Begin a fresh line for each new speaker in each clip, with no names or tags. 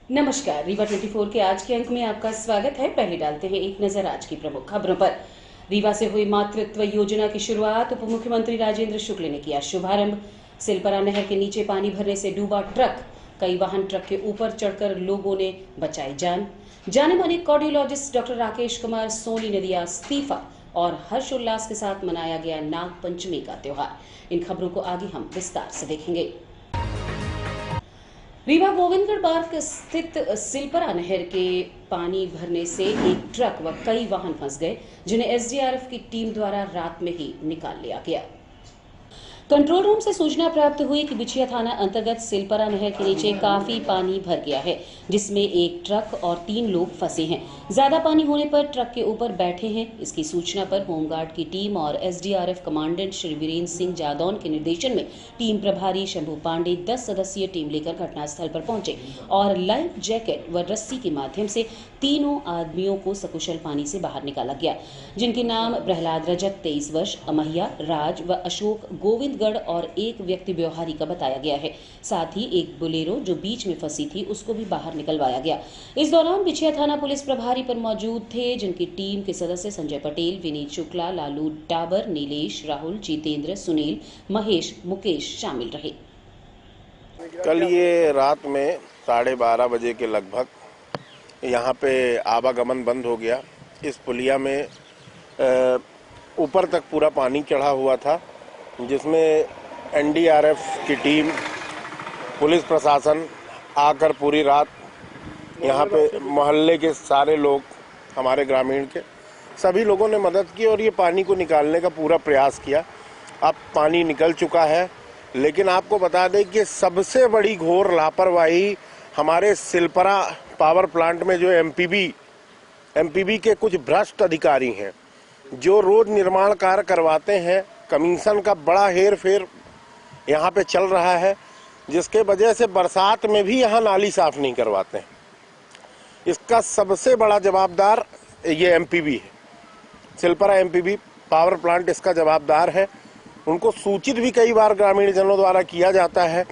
नमस्कार, रीवा 24 के आज के अंक में आपका स्वागत है। पहले डालते हैं एक नजर आज की प्रमुख खबरों पर। रीवा से हुई मातृत्व योजना की शुरुआत उप मुख्यमंत्री राजेंद्र शुक्ल ने किया शुभारंभ। सिलपरा नहर के नीचे पानी भरने से डूबा ट्रक, कई वाहन ट्रक के ऊपर चढ़कर लोगों ने बचाई जान। जाने माने कार्डियोलॉजिस्ट डॉक्टर राकेश कुमार सोनी ने दिया इस्तीफा और हर्षोल्लास के साथ मनाया गया नाग पंचमी का त्योहार। इन खबरों को आगे हम विस्तार से देखेंगे। रीवा गोविंदगढ़ पार्क स्थित सिलपरा नहर के पानी भरने से एक ट्रक व कई वाहन फंस गए, जिन्हें एसडीआरएफ की टीम द्वारा रात में ही निकाल लिया गया। कंट्रोल रूम से सूचना प्राप्त हुई कि बिछिया थाना अंतर्गत सिलपरा नहर के नीचे काफी पानी भर गया है, जिसमें एक ट्रक और 3 लोग फंसे हैं। ज्यादा पानी होने पर ट्रक के ऊपर बैठे हैं। इसकी सूचना पर होमगार्ड की टीम और एसडीआरएफ कमांडेंट श्री वीरेंद्र सिंह जादौन के निर्देशन में टीम प्रभारी शंभू पांडे 10 सदस्यीय टीम लेकर घटनास्थल पर पहुंचे और लाइफ जैकेट व रस्सी के माध्यम से तीनों आदमियों को सकुशल पानी से बाहर निकाला गया, जिनके नाम प्रहलाद रजक 23 वर्ष, अमैया, राज व अशोक गोविंदगढ़ और एक व्यक्ति व्यवहारी का बताया गया है। साथ ही एक बोलेरो जो बीच में फंसी थी उसको भी बाहर निकलवाया गया। इस दौरान बिछिया थाना पुलिस प्रभारी पर मौजूद थे, जिनकी टीम के सदस्य संजय पटेल, विनीत शुक्ला, लालू डाबर, नीलेश, राहुल, जितेंद्र, सुनील, महेश, मुकेश शामिल रहे।
कल ये रात में 12:30 बजे के लगभग यहाँ पे आवागमन बंद हो गया। इस पुलिया में ऊपर तक पूरा पानी चढ़ा हुआ था, जिसमें एनडीआरएफ की टीम, पुलिस प्रशासन आकर पूरी रात यहाँ पे मोहल्ले के सारे लोग, हमारे ग्रामीण के सभी लोगों ने मदद की और ये पानी को निकालने का पूरा प्रयास किया। अब पानी निकल चुका है, लेकिन आपको बता दें कि सबसे बड़ी घोर लापरवाही हमारे सिलपरा पावर प्लांट में जो एमपीबी के कुछ भ्रष्ट अधिकारी हैं, जो रोज निर्माण कार्य करवाते हैं। कमीशन का बड़ा हेर फेर यहाँ पे चल रहा है, जिसके वजह से बरसात में भी यहाँ नाली साफ नहीं करवाते हैं। इसका सबसे बड़ा जवाबदार ये एमपीबी है, सिलपरा एमपीबी पावर प्लांट इसका जवाबदार है। उनको सूचित भी कई बार ग्रामीण जनों द्वारा किया जाता है।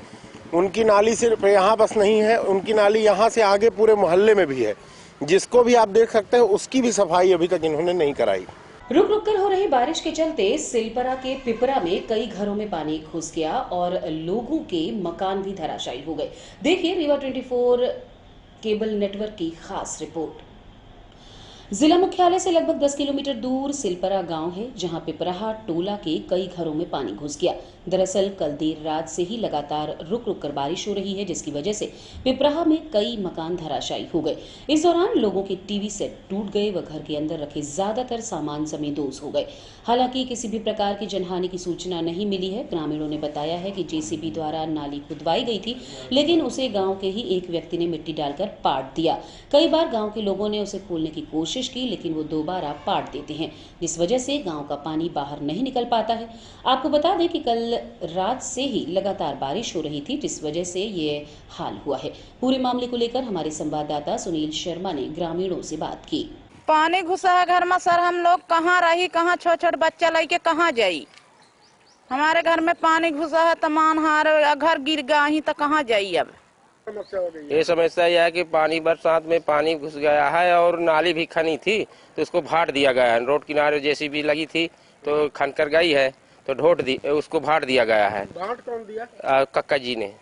उनकी नाली सिर्फ यहाँ बस नहीं है, उनकी नाली यहाँ से आगे पूरे मोहल्ले में भी है, जिसको भी आप देख सकते हैं। उसकी भी सफाई अभी तक इन्होंने नहीं कराई।
रुक रुक कर हो रही बारिश के चलते सिलपरा के पिपरा में कई घरों में पानी घुस गया और लोगों के मकान भी धराशायी हो गए। देखिए रीवा 24 केबल नेटवर्क की खास रिपोर्ट। जिला मुख्यालय से लगभग 10 किलोमीटर दूर सिलपरा गांव है, जहां पिपराहा टोला के कई घरों में पानी घुस गया। दरअसल कल देर रात से ही लगातार रुक रुक कर बारिश हो रही है, जिसकी वजह से पिपराहा में कई मकान धराशायी हो गए। इस दौरान लोगों के टीवी सेट टूट गए व घर के अंदर रखे ज्यादातर सामान समेदोज हो गए। हालांकि किसी भी प्रकार की जनहानि की सूचना नहीं मिली है। ग्रामीणों ने बताया है कि जेसीबी द्वारा नाली खुदवाई गई थी, लेकिन उसे गाँव के ही एक व्यक्ति ने मिट्टी डालकर पाट दिया। कई बार गाँव के लोगों ने उसे खोलने की कोशिश की, लेकिन वो दोबारा पाट देते हैं, जिस वजह से गांव का पानी बाहर नहीं निकल पाता है। आपको बता दें कि कल रात से ही लगातार बारिश हो रही थी, जिस वजह से ये हाल हुआ है। पूरे मामले को लेकर हमारे संवाददाता सुनील शर्मा ने ग्रामीणों से बात की।
पानी घुसा है घर में सर, हम लोग कहाँ रही, कहाँ छोटे बच्चा लेके कहाँ जाई। हमारे घर में पानी घुसा है, तमान हार घर गिर गया ही तो कहाँ जाई। अब
ये समस्या यह है कि पानी बरसात में पानी घुस गया है और नाली भी खनी थी, तो उसको भाट दिया गया है। रोड किनारे जेसीबी लगी थी तो खन कर गई है, तो उसको भाट दिया गया है।
भाट कौन दिया?
कक्का जी ने।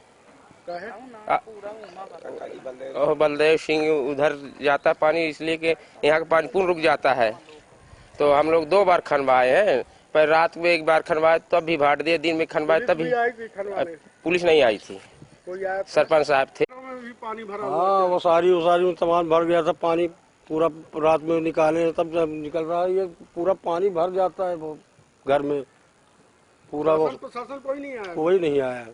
बलदेव सिंह उधर जाता पानी, इसलिए कि यहाँ का पानी पूर्ण रुक जाता है। तो हम लोग 2 बार खनवाए हैं, पर रात में 1 बार खनवाए तब भी भाट दिए, दिन में खनवाए तब भी। पुलिस नहीं आई थी, सरपंच साहब थे।
पानी भरा
हाँ, वो सारी में सामान भर गया था। पानी पूरा रात में निकाले तब जब निकल रहा है, ये पूरा पानी भर जाता है वो घर में पूरा। वो
प्रशासन कोई नहीं आया।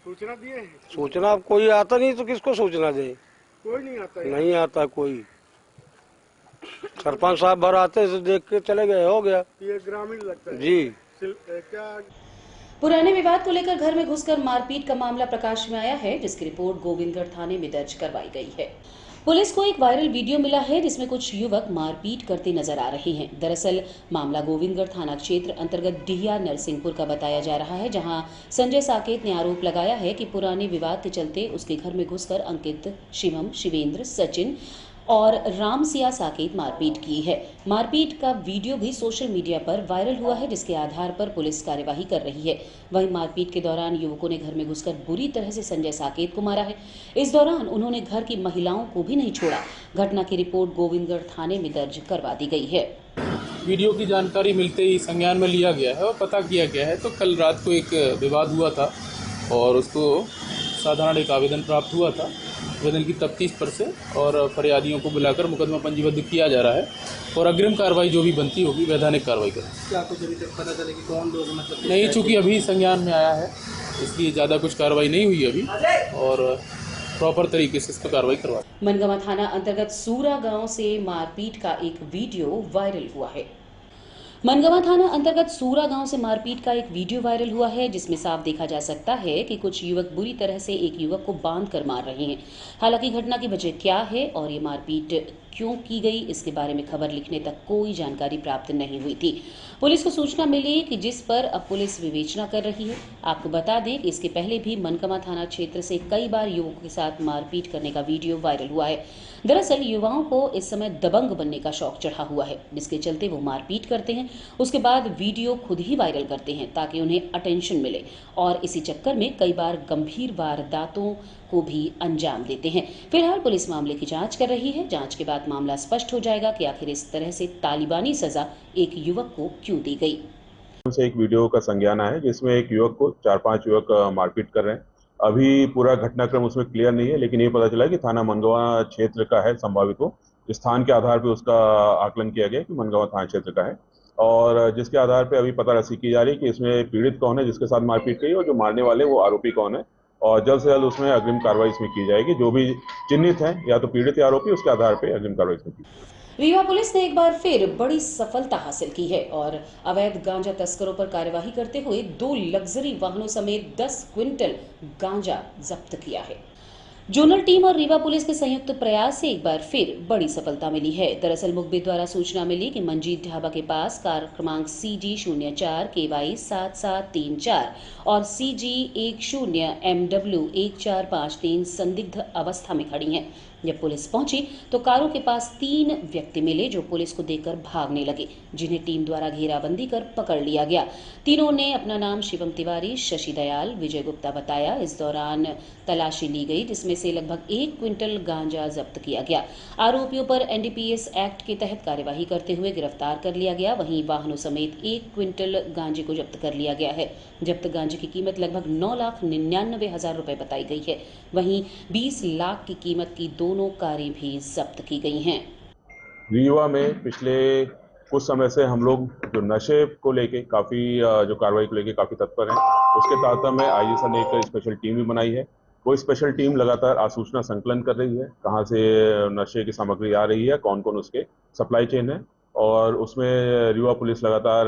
सूचना दिए हैं?
सूचना कोई आता नहीं तो किसको सूचना दे?
कोई नहीं आता।
नहीं आता कोई। सरपंच साहब भर आते तो देख के चले गए, हो गया।
ये ग्रामीण लगता है
जी।
क्या
पुराने विवाद को लेकर घर में घुसकर मारपीट का मामला प्रकाश में आया है, जिसकी रिपोर्ट गोविंदगढ़ थाने में दर्ज करवाई गई है। पुलिस को एक वायरल वीडियो मिला है जिसमें कुछ युवक मारपीट करते नजर आ रहे हैं। दरअसल मामला गोविंदगढ़ थाना क्षेत्र अंतर्गत डिहिया नरसिंहपुर का बताया जा रहा है, जहां संजय साकेत ने आरोप लगाया है कि पुराने विवाद के चलते उसके घर में घुसकर अंकित, शिवम, शिवेंद्र, सचिन और रामसिया साकेत मारपीट की है। मारपीट का वीडियो भी सोशल मीडिया पर वायरल हुआ है, जिसके आधार पर पुलिस कार्यवाही कर रही है। वहीं मारपीट के दौरान युवकों ने घर में घुसकर बुरी तरह से संजय साकेत को मारा है। इस दौरान उन्होंने घर की महिलाओं को भी नहीं छोड़ा। घटना की रिपोर्ट गोविंदगढ़ थाने में दर्ज करवा दी गई है।
वीडियो की जानकारी मिलते ही संज्ञान में लिया गया है और पता किया गया है। तो कल रात को एक विवाद हुआ था और उसको साधारण एक आवेदन प्राप्त हुआ था। आवेदन की तफ्तीश पर से और फरियादियों को बुलाकर मुकदमा पंजीबद्ध किया जा रहा है और अग्रिम कार्रवाई जो भी बनती होगी वैधानिक कार्रवाई करें।
क्या कुछ अभी तक पता चले कि कौन लोग मतलब
नहीं, चूँकि अभी संज्ञान में आया है इसलिए ज़्यादा कुछ कार्रवाई नहीं हुई अभी और प्रॉपर तरीके से इस पर कार्रवाई करवा।
मनगांव थाना अंतर्गत सूरा गांव से मारपीट का एक वीडियो वायरल हुआ है। मनगांव थाना अंतर्गत सूरा गांव से मारपीट का एक वीडियो वायरल हुआ है, जिसमें साफ देखा जा सकता है कि कुछ युवक बुरी तरह से एक युवक को बांधकर मार रहे हैं। हालांकि घटना की वजह क्या है और ये मारपीट क्यों की गई, इसके बारे में खबर लिखने तक कोई जानकारी प्राप्त नहीं हुई थी। पुलिस को सूचना मिली कि जिस पर अब पुलिस विवेचना कर रही है। आपको बता दें कि इसके पहले भी मनगांव थाना क्षेत्र से कई बार युवकों के साथ मारपीट करने का वीडियो वायरल हुआ है। दरअसल युवाओं को इस समय दबंग बनने का शौक चढ़ा हुआ है, जिसके चलते वो मारपीट करते हैं, उसके बाद वीडियो खुद ही वायरल करते हैं ताकि उन्हें अटेंशन मिले और इसी चक्कर में कई बार गंभीर वारदातों को भी अंजाम देते हैं। फिलहाल पुलिस मामले की जांच कर रही है। जांच के बाद मामला स्पष्ट हो जाएगा कि आखिर इस तरह से तालिबानी सजा एक युवक को क्यों दी गई।
से एक वीडियो का संज्ञान है जिसमें एक युवक को 4-5 युवक मारपीट कर रहे हैं। अभी पूरा घटनाक्रम उसमें क्लियर नहीं है, लेकिन ये पता चला कि थाना मनगांव क्षेत्र का है संभावित हो। स्थान के आधार पर उसका आकलन किया गया कि मनगांव थाना क्षेत्र का है और जिसके आधार पर अभी पता रसी की जा रही है कि इसमें पीड़ित कौन है जिसके साथ मारपीट की और जो मारने वाले वो आरोपी कौन है और जल्द से जल्द उसमें अग्रिम कार्रवाई इसमें की जाएगी। जो भी चिन्हित है या तो पीड़ित या आरोपी, उसके आधार पर अग्रिम कार्रवाई इसमें की जाएगी।
रीवा पुलिस ने एक बार फिर बड़ी सफलता हासिल की है और अवैध गांजा तस्करों पर कार्यवाही करते हुए 2 लग्जरी वाहनों समेत 10 क्विंटल गांजा जब्त किया है। जोनल टीम और रीवा पुलिस के संयुक्त प्रयास से एक बार फिर बड़ी सफलता मिली है। दरअसल मुखबिर द्वारा सूचना मिली कि मंजीत ढाबा के पास कार क्रमांक CG04 KY 7734 और CG10 MW 1453 संदिग्ध अवस्था में खड़ी हैं। जब पुलिस पहुंची तो कारों के पास 3 व्यक्ति मिले जो पुलिस को देखकर भागने लगे, जिन्हें टीम द्वारा घेराबंदी कर पकड़ लिया गया। तीनों ने अपना नाम शिवम तिवारी, शशि दयाल, विजय गुप्ता बताया। इस दौरान तलाशी ली गई जिसमें से लगभग 1 क्विंटल गांजा जब्त किया गया। आरोपियों पर NDPS एक्ट के तहत कार्यवाही करते हुए गिरफ्तार कर लिया गया। वहीं वाहनों समेत 1 क्विंटल गांजे को जब्त कर लिया गया है। जब्त गांजे की कीमत लगभग 9,99,000 रुपए बताई गई है। वहीं 20 लाख की कीमत की दोनों कारें भी जब्त की गई हैं।
रीवा में पिछले कुछ समय से हम लोग जो नशे को लेके काफी जो कार्रवाई को लेके काफी तत्पर हैं। उसके तहत में ISA ने एक स्पेशल टीम भी बनाई है। वो स्पेशल टीम लगातार आसूचना संकलन कर रही है, कहाँ से नशे की सामग्री आ रही है, कौन कौन उसके सप्लाई चेन है और उसमें रीवा पुलिस लगातार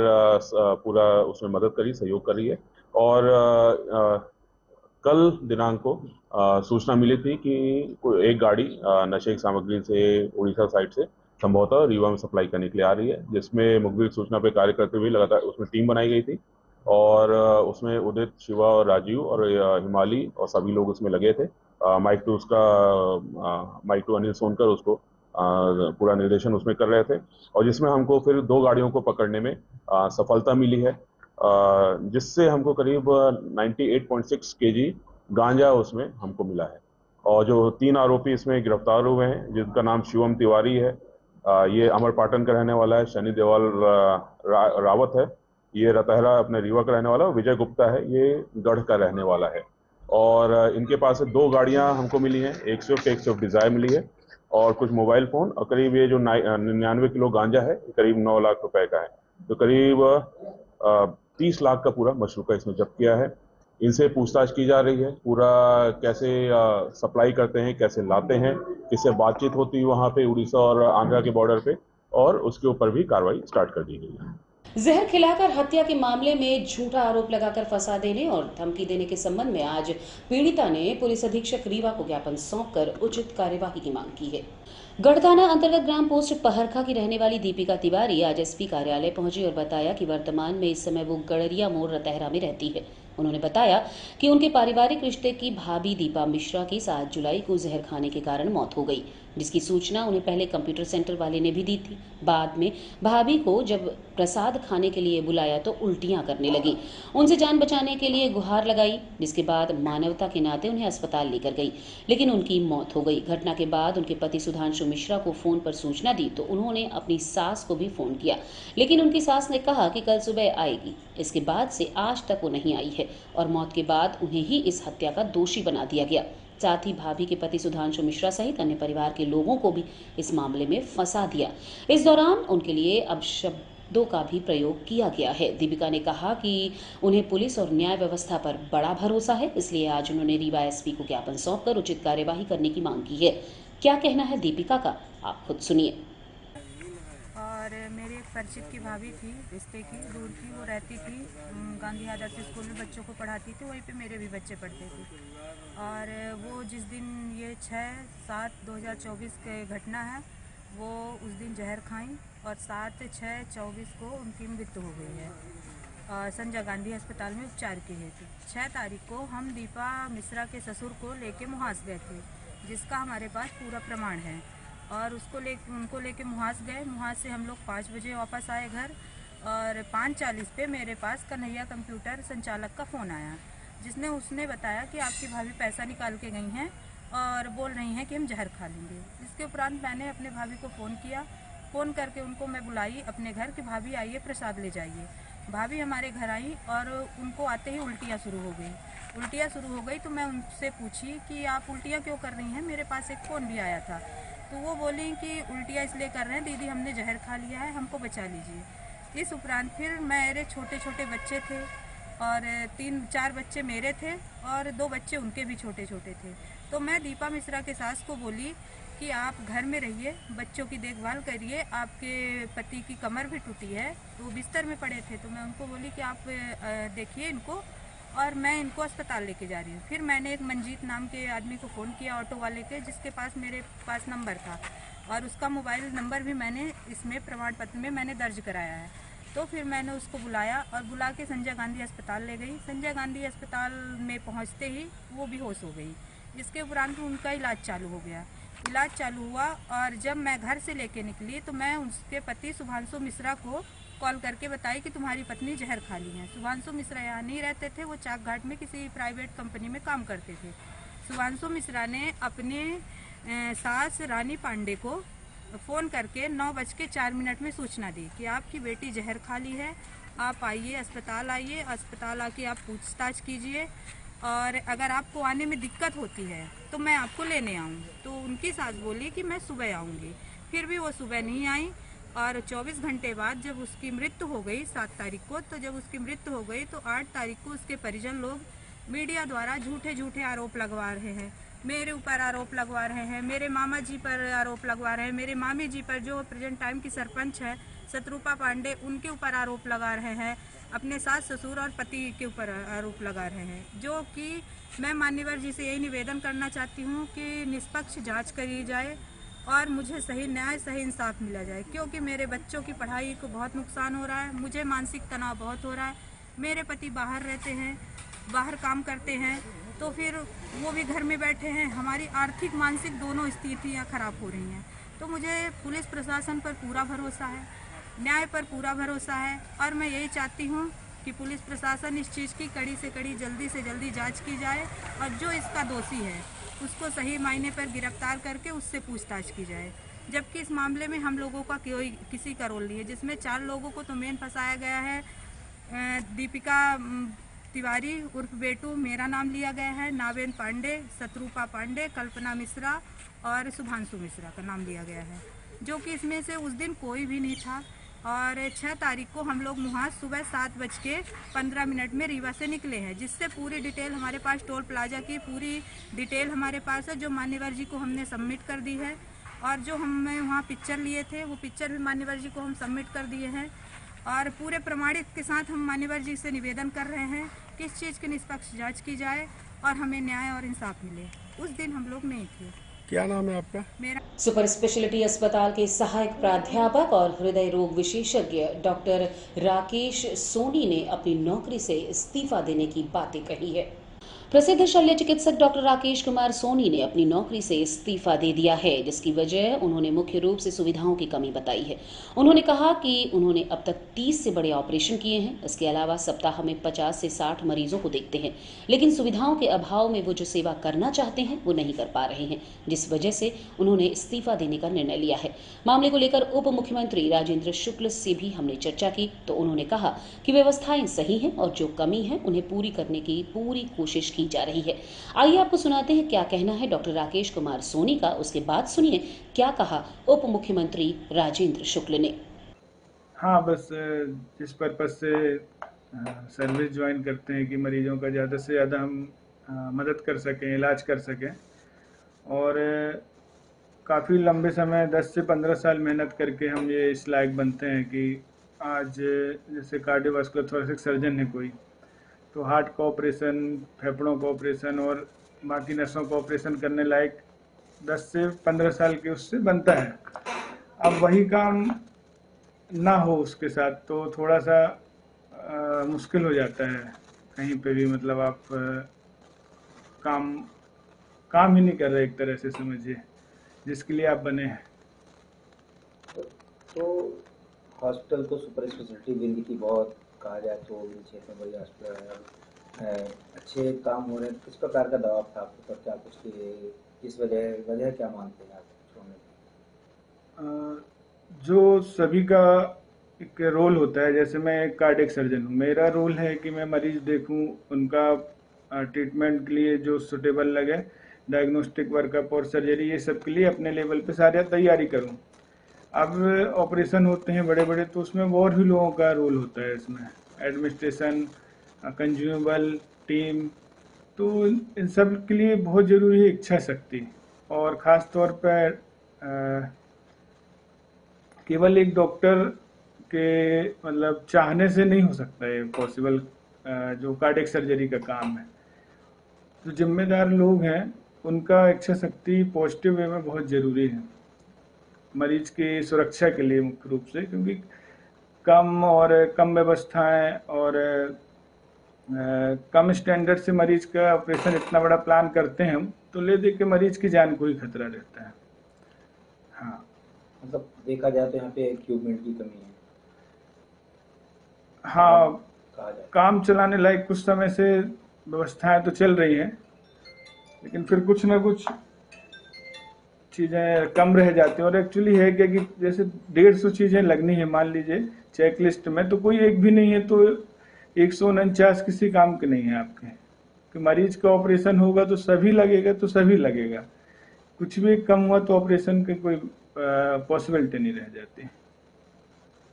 पूरा उसमें मदद करी, सहयोग कर रही है। और कल दिनांक को सूचना मिली थी कि एक गाड़ी नशे की सामग्री से उड़ीसा साइड से संभवतः रीवा में सप्लाई करने के लिए आ रही है, जिसमें मुखबिर सूचना पे कार्य करते हुए लगातार उसमें टीम बनाई गई थी और उसमें उदित, शिवा और राजीव और हिमाली और सभी लोग उसमें लगे थे। माइक टू अनिल सोनकर उसको पूरा निर्देशन उसमें कर रहे थे और जिसमें हमको फिर 2 गाड़ियों को पकड़ने में सफलता मिली है, जिससे हमको करीब 98.6 kg गांजा उसमें हमको मिला है। और जो 3 आरोपी इसमें गिरफ्तार हुए हैं, जिनका नाम शिवम तिवारी है, ये अमरपाटन का रहने वाला है, शनि देवाल रावत है, ये रतहरा अपने रीवा का रहने वाला है, विजय गुप्ता है, ये गढ़ का रहने वाला है। और इनके पास से 2 गाड़ियां हमको मिली हैं, एक स्विफ्ट डिजायर मिली है और कुछ मोबाइल फोन और करीब ये जो 99 किलो गांजा है करीब 9 लाख रुपए का है। तो करीब 30 लाख का पूरा मशरूका इसमें जब्त किया है। इनसे पूछताछ की जा रही है, पूरा कैसे सप्लाई करते हैं, कैसे लाते हैं, किससे बातचीत होती है वहाँ पे उड़ीसा और आंध्रा के बॉर्डर पे, और उसके ऊपर भी कार्रवाई स्टार्ट कर दी गई है।
जहर खिलाकर हत्या के मामले में झूठा आरोप लगाकर फंसा देने और धमकी देने के संबंध में आज पीड़िता ने पुलिस अधीक्षक रीवा को ज्ञापन सौंपकर उचित कार्यवाही की मांग की है। गढ़ताना अंतर्गत ग्राम पोस्ट पहरखा की रहने वाली दीपिका तिवारी आज एसपी कार्यालय पहुंची और बताया कि वर्तमान में इस समय वो गड़रिया मोड़ रतहरा में रहती है। उन्होंने बताया कि उनके पारिवारिक रिश्ते की भाभी दीपा मिश्रा की 7 जुलाई को जहर खाने के कारण मौत हो गई, जिसकी सूचना उन्हें पहले कंप्यूटर सेंटर वाले ने भी दी थी। बाद में भाभी को जब प्रसाद खाने के लिए बुलाया तो उल्टियां करने लगी। उनसे जान बचाने के लिए गुहार लगाई, जिसके बाद मानवता के नाते उन्हें अस्पताल लेकर गई, लेकिन उनकी मौत हो गई। घटना के बाद उनके पति सुधांशु मिश्रा को फोन पर सूचना दी तो उन्होंने अपनी सास को भी फोन किया, लेकिन उनकी सास ने कहा कि कल सुबह आएगी। इसके बाद से आज तक वो नहीं आई है और मौत के बाद उन्हें ही इस हत्या का दोषी बना दिया गया। साथ ही भाभी के पति सुधांशु मिश्रा सहित अन्य परिवार के लोगों को भी इस मामले में फंसा दिया। इस दौरान उनके लिए अपशब्दों का भी प्रयोग किया गया है। दीपिका ने कहा कि उन्हें पुलिस और न्याय व्यवस्था पर बड़ा भरोसा है, इसलिए आज उन्होंने रीवा एसपी को ज्ञापन सौंपकर उचित कार्यवाही करने की मांग की है। क्या कहना है दीपिका का, आप खुद सुनिए।
और मेरी एक परिचित की भाभी थी, रिश्ते की, दूर की, वो रहती थी गांधी आदर्श स्कूल में, बच्चों को पढ़ाती थी, वहीं पे मेरे भी बच्चे पढ़ते थे। और वो जिस दिन ये 6/7/2024 की घटना है, वो उस दिन जहर खाई और 7/6/24 को उनकी मृत्यु हो गई है। संजय गांधी अस्पताल में उपचार के हेतु 6 तारीख को हम दीपा मिश्रा के ससुर को लेके मुहास गए थे, जिसका हमारे पास पूरा प्रमाण है। और उनको लेके मुहास गए। मुहास से हम लोग 5 बजे वापस आए घर और 5:40 पे मेरे पास कन्हैया कंप्यूटर संचालक का फ़ोन आया, उसने बताया कि आपकी भाभी पैसा निकाल के गई हैं और बोल रही हैं कि हम जहर खा लेंगे। इसके उपरांत मैंने अपने भाभी को फ़ोन किया। फ़ोन करके उनको मैं बुलाई अपने घर कि भाभी आइए, प्रसाद ले जाइए। भाभी हमारे घर आई और उनको आते ही उल्टियाँ शुरू हो गई। तो मैं उनसे पूछी कि आप उल्टियाँ क्यों कर रही हैं, मेरे पास एक फ़ोन भी आया था। तो वो बोली कि उल्टियाँ इसलिए कर रहे हैं दीदी, हमने जहर खा लिया है, हमको बचा लीजिए। इस उपरांत फिर मेरे छोटे छोटे बच्चे थे और 3-4 बच्चे मेरे थे और 2 बच्चे उनके भी छोटे छोटे थे। तो मैं दीपा मिश्रा के सास को बोली कि आप घर में रहिए, बच्चों की देखभाल करिए, आपके पति की कमर भी टूटी है, तो वो बिस्तर में पड़े थे। तो मैं उनको बोली कि आप देखिए इनको और मैं इनको अस्पताल लेके जा रही हूँ। फिर मैंने एक मंजीत नाम के आदमी को फ़ोन किया, ऑटो वाले के, जिसके पास मेरे पास नंबर था और उसका मोबाइल नंबर भी मैंने इसमें प्रमाण पत्र में मैंने दर्ज कराया है। तो फिर मैंने उसको बुलाया और बुला के संजय गांधी अस्पताल ले गई। संजय गांधी अस्पताल में पहुंचते ही वो बेहोश हो गई। इसके उपरांत उनका इलाज चालू हुआ और जब मैं घर से लेके निकली तो मैं उसके पति सुधांशु मिश्रा को कॉल करके बताई कि तुम्हारी पत्नी जहर खा ली है। सुधांशु मिश्रा यहाँ नहीं रहते थे, वो चाक घाट में किसी प्राइवेट कंपनी में काम करते थे। सुधांशु मिश्रा ने अपने सास रानी पांडे को फ़ोन करके 9:04 में सूचना दी कि आपकी बेटी जहर खा ली है, आप आइए, अस्पताल आके आप पूछताछ कीजिए और अगर आपको आने में दिक्कत होती है तो मैं आपको लेने आऊँ। तो उनकी सास बोली कि मैं सुबह आऊँगी। फिर भी वो सुबह नहीं आई और 24 घंटे बाद जब उसकी मृत्यु हो गई 7 तारीख को, तो जब उसकी मृत्यु हो गई तो 8 तारीख को उसके परिजन लोग मीडिया द्वारा झूठे आरोप लगवा रहे हैं। मेरे ऊपर आरोप लगवा रहे हैं, मेरे मामा जी पर आरोप लगवा रहे हैं, मेरे मामी जी पर, जो प्रेजेंट टाइम की सरपंच है शत्रुपा पांडे, उनके ऊपर आरोप लगा रहे हैं, अपने सास ससुर और पति के ऊपर आरोप लगा रहे हैं। जो कि मैं मान्यवर जी से यही निवेदन करना चाहती हूँ कि निष्पक्ष जाँच करी जाए और मुझे सही न्याय, सही इंसाफ मिला जाए, क्योंकि मेरे बच्चों की पढ़ाई को बहुत नुकसान हो रहा है, मुझे मानसिक तनाव बहुत हो रहा है। मेरे पति बाहर रहते हैं, बाहर काम करते हैं, तो फिर वो भी घर में बैठे हैं। हमारी आर्थिक मानसिक दोनों स्थितियाँ खराब हो रही हैं। तो मुझे पुलिस प्रशासन पर पूरा भरोसा है, न्याय पर पूरा भरोसा है और मैं यही चाहती हूँ कि पुलिस प्रशासन इस चीज़ की कड़ी से कड़ी, जल्दी से जल्दी जाँच की जाए और जो इसका दोषी है उसको सही मायने पर गिरफ्तार करके उससे पूछताछ की जाए। जबकि इस मामले में हम लोगों का किसी का रोल नहीं है, जिसमें 4 लोगों को तो मेन फंसाया गया है। दीपिका तिवारी उर्फ बेटू, मेरा नाम लिया गया है, नावेन पांडे, शत्रुपा पांडे, कल्पना मिश्रा और शुभांशु मिश्रा का नाम लिया गया है, जो कि इसमें से उस दिन कोई भी नहीं था। और 6 तारीख को हम लोग मुहास सुबह 7:15 में रीवा से निकले हैं, जिससे पूरी डिटेल हमारे पास, टोल प्लाजा की पूरी डिटेल हमारे पास है, जो मान्यवर जी को हमने सबमिट कर दी है। और जो हमने वहाँ पिक्चर लिए थे वो पिक्चर भी मान्यवर जी को हम सबमिट कर दिए हैं। और पूरे प्रमाणित के साथ हम मान्यवर जी से निवेदन कर रहे हैं कि इस चीज़ की निष्पक्ष जांच की जाए और हमें न्याय और इंसाफ मिले। उस दिन हम लोग नहीं थे।
क्या नाम है आपका?
मेरा
सुपर स्पेशलिटी अस्पताल के सहायक प्राध्यापक और हृदय रोग विशेषज्ञ डॉक्टर राकेश सोनी ने अपनी नौकरी से इस्तीफा देने की बातें कही है। प्रसिद्ध शल्य चिकित्सक डॉक्टर राकेश कुमार सोनी ने अपनी नौकरी से इस्तीफा दे दिया है, जिसकी वजह उन्होंने मुख्य रूप से सुविधाओं की कमी बताई है। उन्होंने कहा कि उन्होंने अब तक 30 से बड़े ऑपरेशन किए हैं। इसके अलावा सप्ताह में 50 से 60 मरीजों को देखते हैं, लेकिन सुविधाओं के अभाव में वो जो सेवा करना चाहते हैं वो नहीं कर पा रहे हैं, जिस वजह से उन्होंने इस्तीफा देने का निर्णय लिया है। मामले को लेकर उप मुख्यमंत्री राजेंद्र शुक्ल से भी हमने चर्चा की तो उन्होंने कहा कि व्यवस्थाएं सही हैं और जो कमी है उन्हें पूरी करने की पूरी कोशिश की जा रही है। आइए आपको सुनाते हैं क्या कहना है डॉक्टर राकेश कुमार सोनी का। उसके बाद सुनिए क्या कहा उप मुख्यमंत्री राजेंद्र शुक्ल ने।
हाँ, बस जिस पर्पज से सर्विस ज्वाइन करते हैं कि मरीजों का ज़्यादा से ज़्यादा हम मदद कर सकें, इलाज कर सकें, और काफ़ी लंबे समय 10 से 15 साल मेहनत करके हम ये इस लायक बनते हैं कि आज जैसे कार्डियोवास्कुलर थोरेसिक सर्जन है कोई, तो हार्ट का ऑपरेशन, फेफड़ों का ऑपरेशन और बाकी नसों का ऑपरेशन करने लायक 10 से 15 साल के उससे बनता है। अब वही काम ना हो उसके साथ तो थोड़ा सा मुश्किल हो जाता है कहीं पे भी, मतलब आप काम ही नहीं कर रहे एक तरह से, समझिए, जिसके लिए आप बने हैं।
तो हॉस्पिटल को सुपर स्पेशलिटी दिल्ली की बहुत कहा जाए तो क्षेत्र में बड़ी हॉस्पिटल है, अच्छे काम हो रहे हैं। किस प्रकार का दबाव था आपके ऊपर, क्या कुछ किस वजह क्या मानते हैं आप छोड़ने?
जो सभी का एक रोल होता है, जैसे मैं एक कार्डियक सर्जन हूँ, मेरा रोल है कि मैं मरीज देखूँ, उनका ट्रीटमेंट के लिए जो सुटेबल लगे, डायग्नोस्टिक वर्कअप और सर्जरी, ये सब के लिए अपने लेवल पे सारी तैयारी करूँ। अब ऑपरेशन होते हैं बड़े बड़े, तो उसमें और भी लोगों का रोल होता है, इसमें एडमिनिस्ट्रेशन, कंज्यूमेबल टीम, तो इन सब के लिए बहुत ज़रूरी है इच्छा शक्ति। और ख़ास तौर पर केवल एक डॉक्टर के मतलब चाहने से नहीं हो सकता है पॉसिबल, जो कार्डियक सर्जरी का काम है। जो जिम्मेदार लोग हैं उनका इच्छा शक्ति पॉजिटिव वे में बहुत ज़रूरी है मरीज की सुरक्षा के लिए, मुख्य रूप से, क्योंकि कम व्यवस्थाएं और कम स्टैंडर्ड से मरीज का ऑपरेशन इतना बड़ा प्लान करते हैं हम, तो ले दे के मरीज की जान को ही खतरा रहता है। हाँ,
मतलब देखा जाए तो यहाँ पे इक्विपमेंट की कमी है।
हाँ, काम चलाने लायक कुछ समय से व्यवस्थाएं तो चल रही हैं, लेकिन फिर कुछ ना कुछ चीज़ें कम रह जाती हैं। और एक्चुअली है क्या कि जैसे 150 चीज़ें लगनी है, मान लीजिए चेक लिस्ट में, तो कोई एक भी नहीं है, तो 149 किसी काम के नहीं है आपके। कि मरीज का ऑपरेशन होगा तो सभी लगेगा, तो सभी लगेगा, कुछ भी कम हुआ तो ऑपरेशन की कोई पॉसिबिलिटी नहीं रह जाती।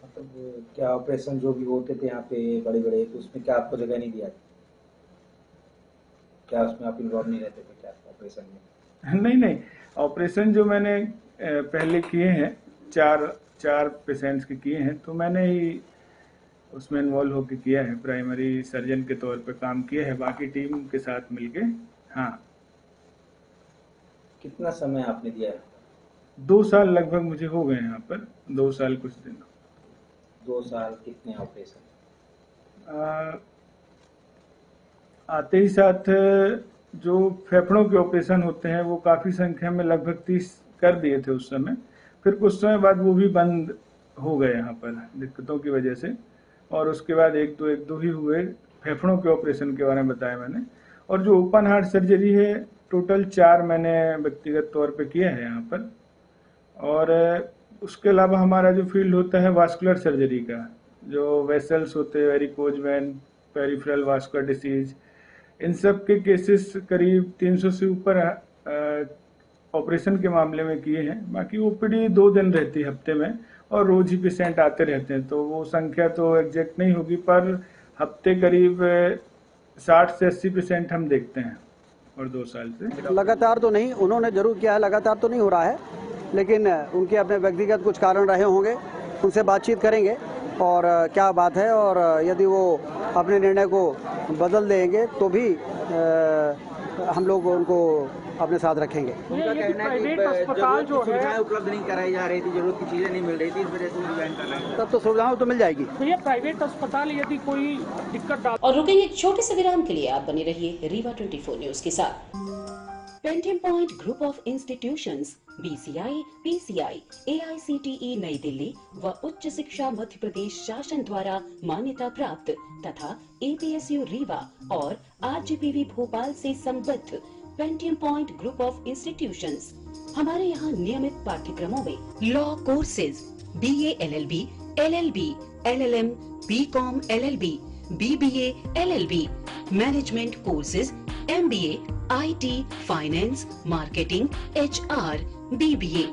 मतलब क्या ऑपरेशन जो भी होते थे यहाँ पे बड़े बड़े, तो उसमें क्या आपको जगह नहीं दिया? क्या उसमें आप इन्वॉल्व नहीं रहते थे क्या ऑपरेशन में?
नहीं, ऑपरेशन जो मैंने पहले किए हैं, चार पेशेंट्स के किए हैं, तो मैंने ही उसमें इन्वॉल्व होकर किया है, प्राइमरी सर्जन के तौर पे काम किया है, बाकी टीम के साथ मिलके। हाँ।
कितना समय आपने दिया है?
2 साल लगभग मुझे हो गए यहाँ पर, 2 साल कुछ दिन।
2 साल कितने ऑपरेशन?
आते ही साथ जो फेफड़ों के ऑपरेशन होते हैं वो काफ़ी संख्या में, लगभग 30 कर दिए थे उस समय। फिर कुछ समय बाद वो भी बंद हो गए यहाँ पर दिक्कतों की वजह से, और उसके बाद एक दो ही हुए। फेफड़ों के ऑपरेशन के बारे में बताया मैंने। और जो ओपन हार्ट सर्जरी है, टोटल 4 मैंने व्यक्तिगत तौर पे किया है यहाँ पर। और उसके अलावा हमारा जो फील्ड होता है वास्कुलर सर्जरी का, जो वेसल्स होते हैं, varicose vein, peripheral vascular disease, इन सब के केसेस करीब 300 से ऊपर ऑपरेशन के मामले में किए हैं। बाकी ओपीडी 2 दिन रहती है हफ्ते में, और रोज ही पेशेंट आते रहते हैं, तो वो संख्या तो एग्जैक्ट नहीं होगी, पर हफ्ते करीब 60 से 80 पेशेंट हम देखते हैं। और 2 साल से
लगातार तो नहीं, उन्होंने जरूर किया है, लगातार तो नहीं हो रहा है, लेकिन उनके अपने व्यक्तिगत कुछ कारण रहे होंगे, उनसे बातचीत करेंगे। और क्या बात है, और यदि वो अपने निर्णय को बदल देंगे तो भी हम लोग उनको अपने साथ रखेंगे।
उनका कहना है कि अस्पताल जो सुविधाएं उपलब्ध नहीं कराई जा रही थी, जरूरत की चीजें नहीं मिल रही थी, इस वजह से वो रिजाइन कर रहे हैं।
तब तो सुविधाएं तो मिल जाएगी।
भैया प्राइवेट अस्पताल यदि कोई दिक्कत डाल।
और रुकेंगे एक छोटे से विराम के लिए, आप बने रहिए रीवा 24 न्यूज के साथ। Pentium point group of institutions BCI, PCI, AICTE नई दिल्ली व उच्च शिक्षा मध्य प्रदेश शासन द्वारा मान्यता प्राप्त तथा APSU रीवा और RGPV भोपाल से संबद्ध pentium point group of institutions. हमारे यहाँ नियमित पाठ्यक्रमों में law courses BA LLB, LLB, LLM, BCom LLB, BBA LLB, management courses MBA, IT, finance, marketing, HR, BBA,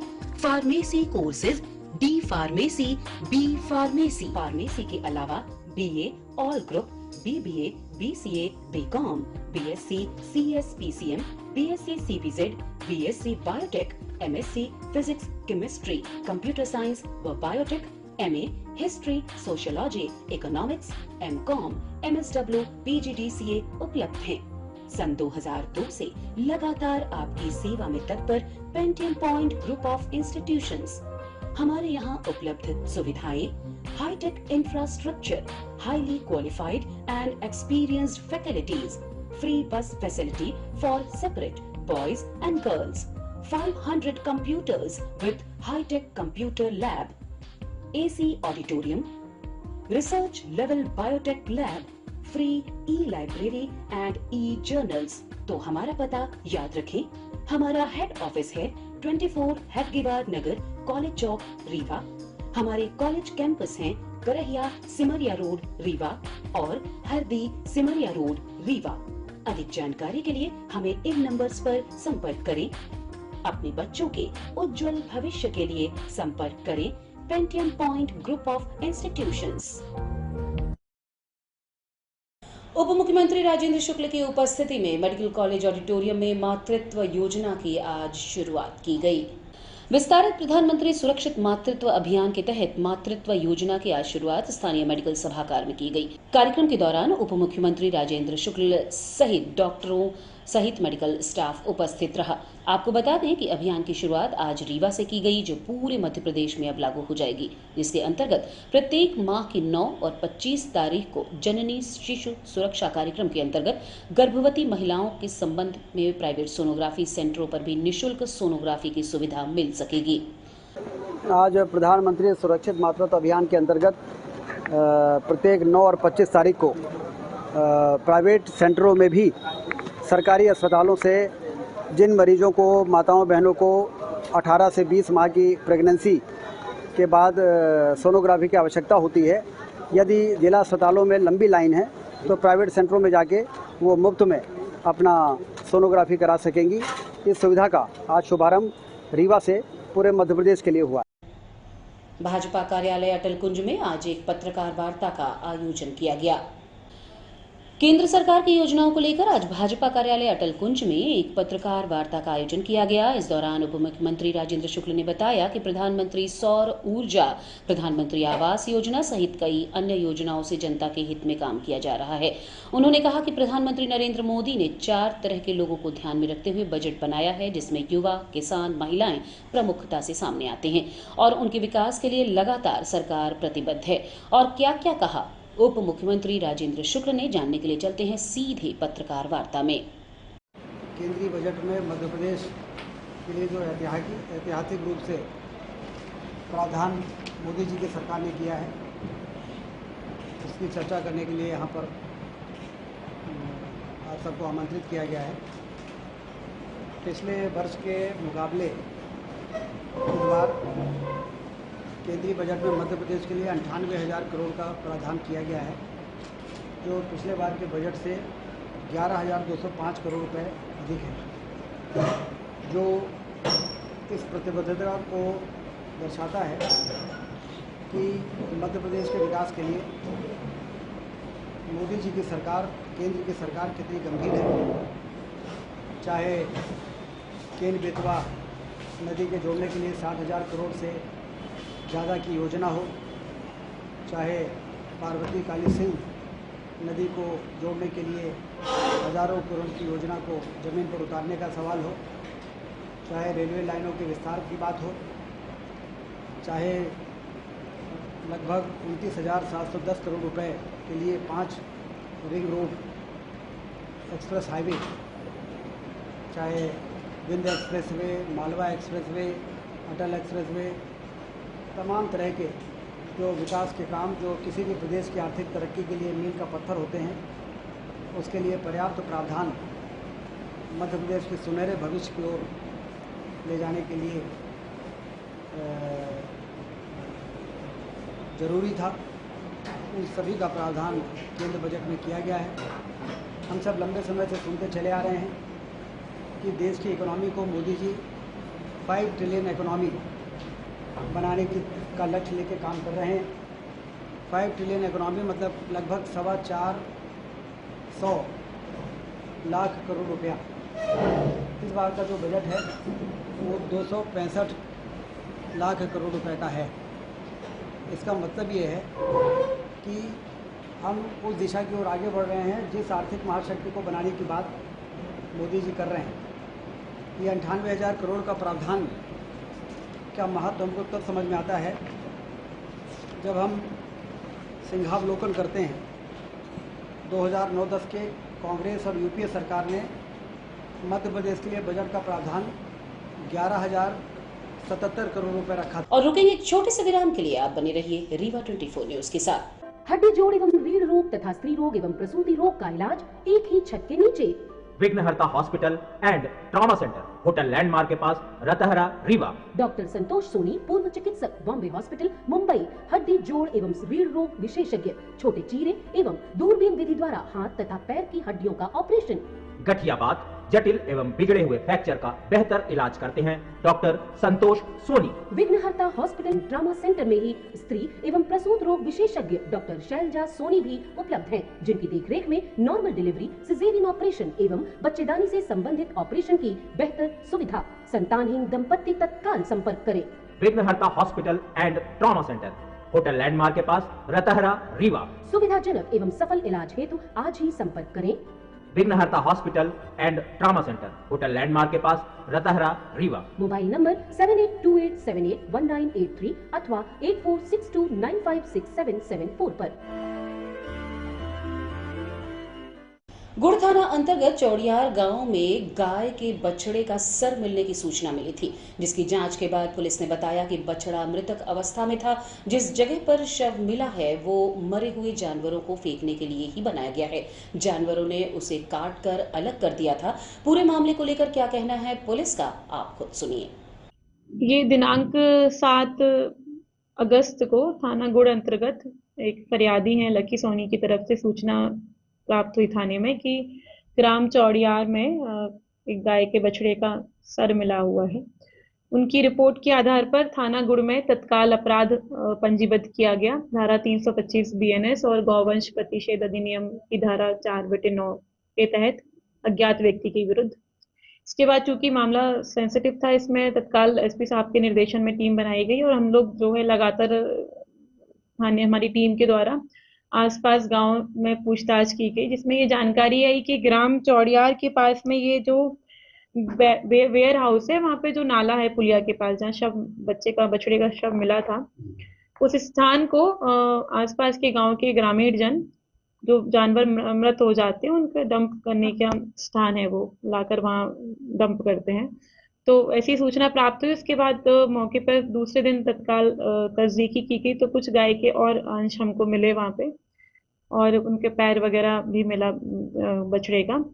pharmacy courses D pharmacy, B pharmacy, pharmacy के अलावा BA all group, BBA, BCA, BCom, BSc, CS, PCM, BSc CBZ, BSc biotech, MSc physics, chemistry, computer science व biotech, MA history, sociology, economics, MCom, MSW, PGDCA उपलब्ध हैं। सन 2002 से लगातार आपकी सेवा में तत्पर Pentium point group of institutions. हमारे यहाँ उपलब्ध सुविधाएं, high tech infrastructure, highly qualified and experienced faculties, free bus facility for separate boys and girls, 500 computers with high-tech computer lab, AC auditorium, research level biotech lab, free e library and e journals. तो हमारा पता याद रखें, हमारा हेड ऑफिस है 24 हेडगेवार नगर, college चौक, रीवा। हमारे college campus हैं Karahiya Simaria road, Rewa और हरदी सिमरिया रोड, रीवा। अधिक जानकारी के लिए हमें इन नंबर्स पर संपर्क करें। अपने बच्चों के उज्जवल भविष्य के लिए संपर्क करें Pentium point group of institutions. उप मुख्यमंत्री राजेंद्र शुक्ल की उपस्थिति में मेडिकल कॉलेज ऑडिटोरियम में मातृत्व योजना की आज शुरुआत की गई। विस्तारित प्रधानमंत्री सुरक्षित मातृत्व अभियान के तहत मातृत्व योजना की आज शुरुआत स्थानीय मेडिकल सभागार में की गई। कार्यक्रम के दौरान उप मुख्यमंत्री राजेंद्र शुक्ल सहित डॉक्टरों सहित मेडिकल स्टाफ उपस्थित रहा। आपको बता दें कि अभियान की शुरुआत आज रीवा से की गई, जो पूरे मध्य प्रदेश में अब लागू हो जाएगी, जिसके अंतर्गत प्रत्येक माह की 9 और 25 तारीख को जननी शिशु सुरक्षा कार्यक्रम के अंतर्गत गर्भवती महिलाओं के संबंध में प्राइवेट सोनोग्राफी सेंटरों पर भी निःशुल्क सोनोग्राफी की सुविधा मिल सकेगी।
आज प्रधानमंत्री सुरक्षित मातृत्व अभियान के अंतर्गत प्रत्येक 9 और 25 तारीख को प्राइवेट सेंटरों में भी सरकारी अस्पतालों से जिन मरीजों को, माताओं बहनों को 18 से 20 माह की प्रेगनेंसी के बाद सोनोग्राफी की आवश्यकता होती है, यदि जिला अस्पतालों में लंबी लाइन है तो प्राइवेट सेंटरों में जाके वो मुफ्त में अपना सोनोग्राफी करा सकेंगी। इस सुविधा का आज शुभारंभ रीवा से पूरे मध्य प्रदेश के लिए हुआ।
भाजपा कार्यालय अटल कुंज में आज एक पत्रकार वार्ता का आयोजन किया गया। केंद्र सरकार की योजनाओं को लेकर आज भाजपा कार्यालय अटल कुंज में एक पत्रकार वार्ता का आयोजन किया गया। इस दौरान उप मुख्यमंत्री राजेंद्र शुक्ल ने बताया कि प्रधानमंत्री सौर ऊर्जा, प्रधानमंत्री आवास योजना सहित कई अन्य योजनाओं से जनता के हित में काम किया जा रहा है। उन्होंने कहा कि प्रधानमंत्री नरेंद्र मोदी ने 4 तरह के लोगों को ध्यान में रखते हुए बजट बनाया है, जिसमें युवा, किसान, महिलाएं प्रमुखता से सामने आते हैं और उनके विकास के लिए लगातार सरकार प्रतिबद्ध है। और क्या क्या कहा उप मुख्यमंत्री राजेंद्र शुक्ल ने, जानने के लिए चलते हैं सीधे पत्रकार वार्ता में।
केंद्रीय बजट में मध्य प्रदेश के लिए जो ऐतिहासिक रूप से प्रावधान मोदी जी की सरकार ने किया है, उसकी चर्चा करने के लिए यहाँ पर आप सबको आमंत्रित किया गया है। पिछले वर्ष के मुकाबले इस बार केंद्रीय बजट में मध्य प्रदेश के लिए 98,000 करोड़ का प्रावधान किया गया है, जो पिछले बार के बजट से 11,205 करोड़ रुपए अधिक है, जो इस प्रतिबद्धता को दर्शाता है कि मध्य प्रदेश के विकास के लिए मोदी जी की सरकार, केंद्र की सरकार कितनी गंभीर है। चाहे केन बेतवा नदी के जोड़ने के लिए 60,000 करोड़ से ज़्यादा की योजना हो, चाहे पार्वती काली सिंह नदी को जोड़ने के लिए हज़ारों करोड़ की योजना को ज़मीन पर उतारने का सवाल हो, चाहे रेलवे लाइनों के विस्तार की बात हो, चाहे लगभग 29,710 करोड़ रुपए के लिए 5 रिंग रोड एक्सप्रेस हाईवे, चाहे विंध्य एक्सप्रेसवे, मालवा एक्सप्रेसवे, अटल एक्सप्रेसवे, तमाम तरह के जो विकास के काम जो किसी भी प्रदेश की आर्थिक तरक्की के लिए मील का पत्थर होते हैं, उसके लिए पर्याप्त प्रावधान मध्य प्रदेश के सुनहरे भविष्य की ओर ले जाने के लिए ज़रूरी था। उन सभी का प्रावधान केंद्र बजट में किया गया है। हम सब लंबे समय से सुनते चले आ रहे हैं कि देश की इकोनॉमी को मोदी जी 5 ट्रिलियन इकोनॉमी बनाने का लक्ष्य लेके काम कर रहे हैं। 5 ट्रिलियन इकोनॉमी मतलब लगभग 425 लाख करोड़ रुपया। इस बार का जो बजट है वो 265 लाख करोड़ रुपए का है। इसका मतलब ये है कि हम उस दिशा की ओर आगे बढ़ रहे हैं जिस आर्थिक महाशक्ति को बनाने की बात मोदी जी कर रहे हैं। ये 98,000 करोड़ का प्रावधान का महत्व हमको तब समझ में आता है जब हम सिंहावलोकन करते हैं 2009-10 के कांग्रेस और यूपीए सरकार ने मध्य प्रदेश के लिए बजट का प्रावधान 11,077 करोड़ रुपए रखा था।
और रुकेंगे एक छोटे से विराम के लिए। आप बने रहिए रीवा 24 न्यूज के साथ।
हड्डी जोड़ एवं रीढ़ रोग तथा स्त्री रोग एवं प्रसूति रोग का इलाज एक ही छत के नीचे।
विघ्नहर्ता hospital and trauma centre, hotel landmark के पास, रतहरा, रीवा।
डॉक्टर संतोष सोनी, पूर्व चिकित्सक, बॉम्बे हॉस्पिटल, मुंबई। हड्डी जोड़ एवं रीढ़ रोग विशेषज्ञ, छोटे चीरे एवं दूरबीन विधि द्वारा हाथ तथा पैर की हड्डियों का ऑपरेशन।
गठियाबात, जटिल एवं बिगड़े हुए फ्रैक्चर का बेहतर इलाज करते हैं डॉक्टर संतोष सोनी।
विघ्नहर्ता हॉस्पिटल ट्रॉमा सेंटर में ही स्त्री एवं प्रसूत रोग विशेषज्ञ डॉक्टर शैलजा सोनी भी उपलब्ध हैं, जिनकी देखरेख में नॉर्मल डिलीवरी, सिजेरियन ऑपरेशन एवं बच्चेदानी से संबंधित ऑपरेशन की बेहतर सुविधा। संतानहीन दंपत्ति तत्काल संपर्क करें।
विघ्नहर्ता hospital and trauma centre, hotel landmark के पास, रतहरा, रीवा।
सुविधाजनक एवं सफल इलाज हेतु आज ही संपर्क करें।
विघ्नहर्ता hospital and trauma centre, hotel landmark के पास, रतहरा, रीवा।
मोबाइल नंबर 7828781983 अथवा 8462956774 पर।
गुड़ थाना अंतर्गत चौड़ियार गांव में गाय के बछड़े का सर मिलने की सूचना मिली थी, जिसकी जांच के बाद पुलिस ने बताया कि बछड़ा मृतक अवस्था में था। जिस जगह पर शव मिला है वो मरे हुए जानवरों को फेंकने के लिए ही बनाया गया है। जानवरों ने उसे काट कर अलग कर दिया था। पूरे मामले को लेकर क्या कहना है पुलिस का, आप खुद सुनिए।
ये दिनांक 7 अगस्त को थाना गुड़ अंतर्गत एक फरियादी हैं लकी सोनी की तरफ से सूचना प्राप्त हुई थाने में कि ग्राम चौड़ियार में एक गाय के बछड़े का सर मिला हुआ है। उनकी रिपोर्ट के आधार पर थाना गुड़ में तत्काल अपराध पंजीबद्ध किया गया। धारा 325 BNS और गौवंश प्रतिषेध अधिनियम की धारा 4/9 के तहत अज्ञात व्यक्ति के विरुद्ध। इसके बाद चूंकि मामला सेंसिटिव था, इसमें तत्काल SP साहब के निर्देशन में टीम बनाई गई और हम लोग जो है लगातार हमारी टीम के द्वारा आसपास गांव में पूछताछ की गई, जिसमें ये जानकारी आई कि ग्राम चौड़ियार के पास में ये जो वेयर हाउस है, वहां पे जो नाला है पुलिया के पास जहाँ बछड़े का शव मिला था, उस स्थान को आसपास के गांव के ग्रामीण जन जो जानवर मृत हो जाते हैं उनका डंप करने का स्थान है, वो लाकर वहाँ डंप करते हैं। तो ऐसी सूचना प्राप्त हुई। उसके बाद मौके पर दूसरे दिन तत्काल तस्दीकी की गई, तो कुछ गाय के और अंश हमको मिले वहाँ पे और उनके पैर वगैरह भी मिला बछड़े का।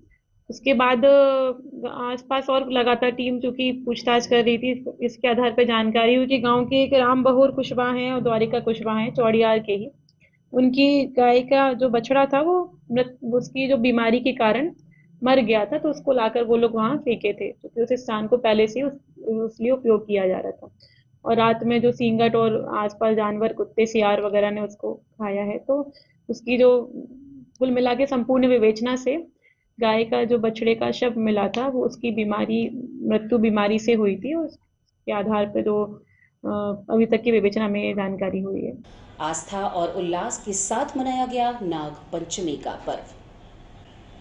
उसके बाद आसपास और लगातार टीम चूंकि पूछताछ कर रही थी, इसके आधार पर जानकारी हुई कि गांव के एक राम बहोर कुशवाहा हैं और द्वारिका कुशवाहा हैं चौड़ियार के ही, उनकी गाय का जो बछड़ा था वो उसकी जो बीमारी के कारण मर गया था, तो उसको लाकर वो लोग वहाँ फेंके थे, क्योंकि उस स्थान को पहले से उस लिए उपयोग किया जा रहा था। और रात में जो सींगट और आसपास जानवर कुत्ते सियार वगैरह ने उसको खाया है, तो उसकी जो कुल मिला के संपूर्ण विवेचना से गाय का जो बछड़े का शव मिला था वो उसकी मृत्यु बीमारी से हुई थी। उसके आधार पर जो अभी तक की विवेचना में जानकारी हुई है।
आस्था और उल्लास के साथ मनाया गया नाग पंचमी का पर्व।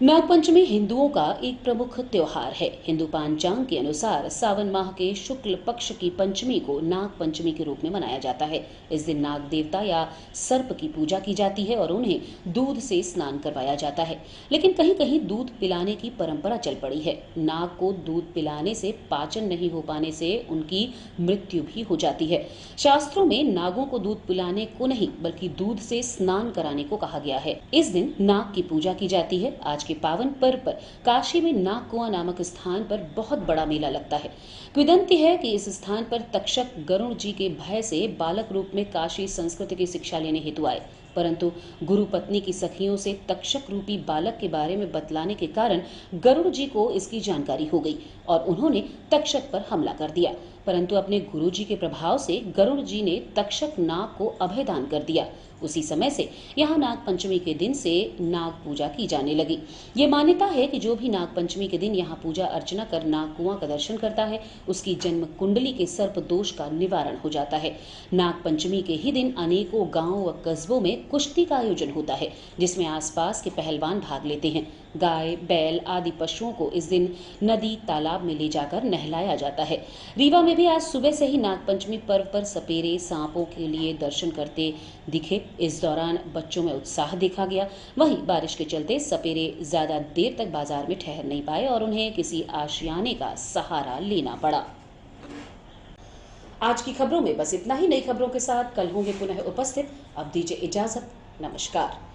नाग पंचमी हिंदुओं का एक प्रमुख त्योहार है। हिंदू पंचांग के अनुसार सावन माह के शुक्ल पक्ष की पंचमी को नाग पंचमी के रूप में मनाया जाता है। इस दिन नाग देवता या सर्प की पूजा की जाती है और उन्हें दूध से स्नान करवाया जाता है। लेकिन कहीं कहीं दूध पिलाने की परंपरा चल पड़ी है। नाग को दूध पिलाने से पाचन नहीं हो पाने से उनकी मृत्यु भी हो जाती है। शास्त्रों में नागों को दूध पिलाने को नहीं बल्कि दूध से स्नान कराने को कहा गया है। इस दिन नाग की पूजा की जाती है। आज के पावन पर्व पर काशी में नाग कुआं नामक स्थान पर बहुत बड़ा मेला लगता है। किंवदंती है कि इस स्थान पर तक्षक गरुड़ जी के भय से बालक रूप में काशी संस्कृति की शिक्षा लेने हेतु आए, परंतु गुरु पत्नी की सखियों से तक्षक रूपी बालक के बारे में बतलाने के कारण गरुड़ जी को इसकी जानकारी हो गई और उन्होंने तक्षक पर हमला कर दिया। परंतु अपने गुरु जी के प्रभाव से गरुड़ जी ने तक्षक नाग को अभयदान कर दिया। उसी समय से यहाँ नाग पंचमी के दिन से नाग पूजा की जाने लगी। ये मान्यता है कि जो भी नाग पंचमी के दिन यहाँ पूजा अर्चना कर नाग कुआं का दर्शन करता है, उसकी जन्म कुंडली के सर्प दोष का निवारण हो जाता है। नाग पंचमी के ही दिन अनेकों गांवों व कस्बों में कुश्ती का आयोजन होता है, जिसमें आसपास के पहलवान भाग लेते हैं। गाय, बैल आदि पशुओं को इस दिन नदी, तालाब में ले जाकर नहलाया जाता है। रीवा में भी आज सुबह से ही नाग पंचमी पर्व पर सपेरे सांपों के लिए दर्शन करते दिखे। इस दौरान बच्चों में उत्साह देखा गया। वहीं बारिश के चलते सपेरे ज्यादा देर तक बाजार में ठहर नहीं पाए और उन्हें किसी आशियाने का सहारा लेना पड़ा। आज की खबरों में बस इतना ही। नई खबरों के साथ कल होंगे पुनः उपस्थित। अब दीजिए इजाजत। नमस्कार।